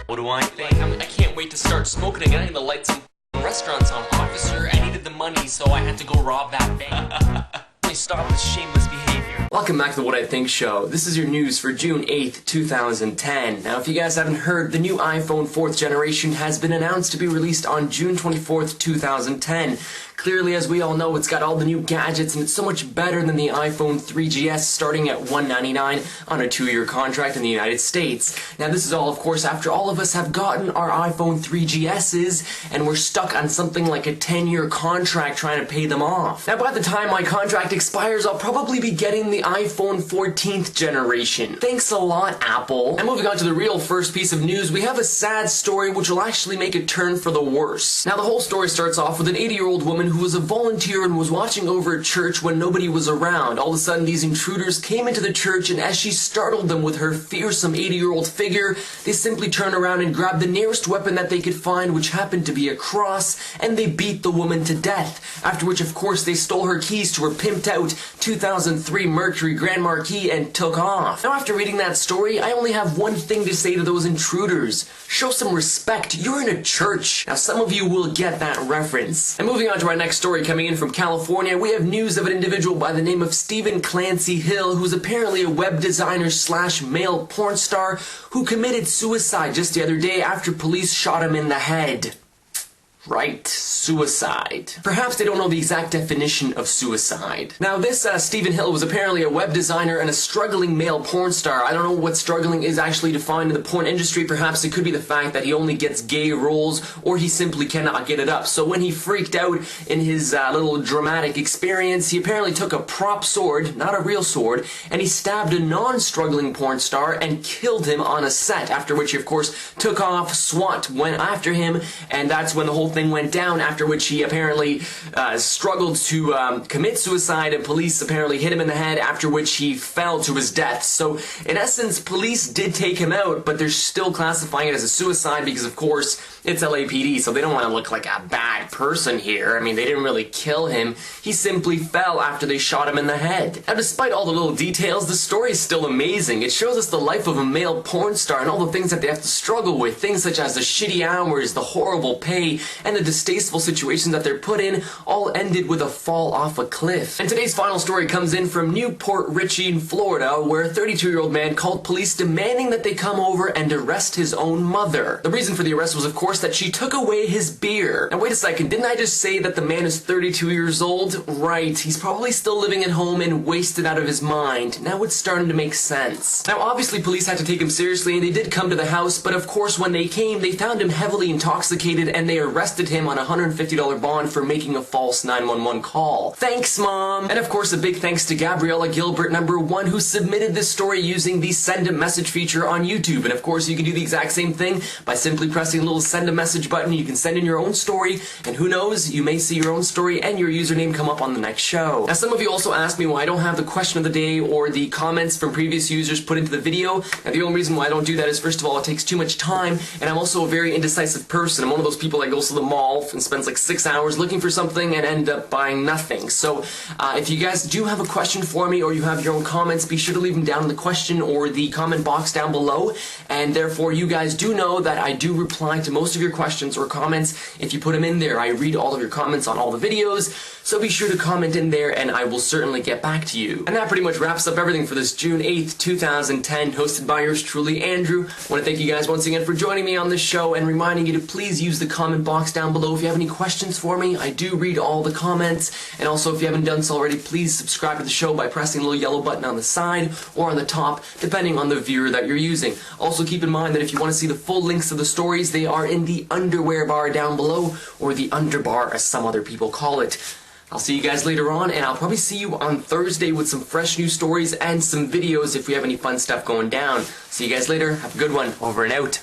What do I think? I can't wait to start smoking again. I need the lights and restaurants on. Officer, I needed the money, so I had to go rob that bank. Please stop this shameless behavior. Welcome back to the What I Think Show. This is your news for June 8th, 2010. Now, if you guys haven't heard, the new iPhone 4th generation has been announced to be released on June 24th, 2010. Clearly, as we all know, it's got all the new gadgets, and it's so much better than the iPhone 3GS, starting at $199 on a 2-year contract in the United States. Now, this is all, of course, after all of us have gotten our iPhone 3GSs, and we're stuck on something like a 10-year contract trying to pay them off. Now, by the time my contract expires, I'll probably be getting the iPhone 14th generation. Thanks a lot, Apple. And moving on to the real first piece of news, we have a sad story which will actually make a turn for the worse. Now, the whole story starts off with an 80-year-old woman who was a volunteer and was watching over at church when nobody was around. All of a sudden, these intruders came into the church, and as she startled them with her fearsome 80-year-old figure, they simply turned around and grabbed the nearest weapon that they could find, which happened to be a cross, and they beat the woman to death. After which, of course, they stole her keys to her pimped-out 2003 Mercury Grand Marquis and took off. Now, after reading that story, I only have one thing to say to those intruders. Show some respect. You're in a church. Now, some of you will get that reference. And moving on to our next story coming in from California, we have news of an individual by the name of Stephen Clancy Hill, who's apparently a web designer slash male porn star who committed suicide just the other day after police shot him in the head. Right, suicide. Perhaps they don't know the exact definition of suicide. Now, this Stephen Hill was apparently a web designer and a struggling male porn star. I don't know what struggling is actually defined in the porn industry. Perhaps it could be the fact that he only gets gay roles, or he simply cannot get it up. So when he freaked out in his little dramatic experience, he apparently took a prop sword, not a real sword, and he stabbed a non-struggling porn star and killed him on a set, after which he, of course, took off. SWAT went after him, and that's when the whole thing went down, after which he apparently struggled to commit suicide, and police apparently hit him in the head, after which he fell to his death. So in essence, police did take him out, but they're still classifying it as a suicide because, of course, it's LAPD, so they don't want to look like a bad person here. I mean, they didn't really kill him. He simply fell after they shot him in the head. Now, despite all the little details, the story is still amazing. It shows us the life of a male porn star and all the things that they have to struggle with, things such as the shitty hours, the horrible pay, and the distasteful situations that they're put in, all ended with a fall off a cliff. And today's final story comes in from Newport Richey in Florida, where a 32-year-old man called police demanding that they come over and arrest his own mother. The reason for the arrest was, of course, that she took away his beer. Now, wait a second, didn't I just say that the man is 32 years old? Right, he's probably still living at home and wasted out of his mind. Now it's starting to make sense. Now, obviously, police had to take him seriously, and they did come to the house, but of course, when they came, they found him heavily intoxicated, and they arrested him on a $150 bond for making a false 911 call. Thanks, Mom! And of course, a big thanks to Gabriella Gilbert, #1, who submitted this story using the Send a Message feature on YouTube. And of course, you can do the exact same thing by simply pressing the little Send a Message button. You can send in your own story, and who knows, you may see your own story and your username come up on the next show. Now, some of you also asked me why I don't have the question of the day or the comments from previous users put into the video. Now, the only reason why I don't do that is, first of all, it takes too much time, and I'm also a very indecisive person. I'm one of those people that goes to the mall and spends like 6 hours looking for something and end up buying nothing. So if you guys do have a question for me, or you have your own comments, be sure to leave them down in the question or the comment box down below. And therefore, you guys do know that I do reply to most of your questions or comments. If you put them in there, I read all of your comments on all the videos. So be sure to comment in there, and I will certainly get back to you. And that pretty much wraps up everything for this June 8th, 2010, hosted by yours truly, Andrew. I want to thank you guys once again for joining me on this show, and reminding you to please use the comment box down below if you have any questions for me. I do read all the comments, and also if you haven't done so already, please subscribe to the show by pressing the little yellow button on the side or on the top, depending on the viewer that you're using. Also keep in mind that if you want to see the full links to the stories, they are in the underwear bar down below, or the underbar as some other people call it. I'll see you guys later on, and I'll probably see you on Thursday with some fresh news stories and some videos if we have any fun stuff going down. See you guys later. Have a good one. Over and out.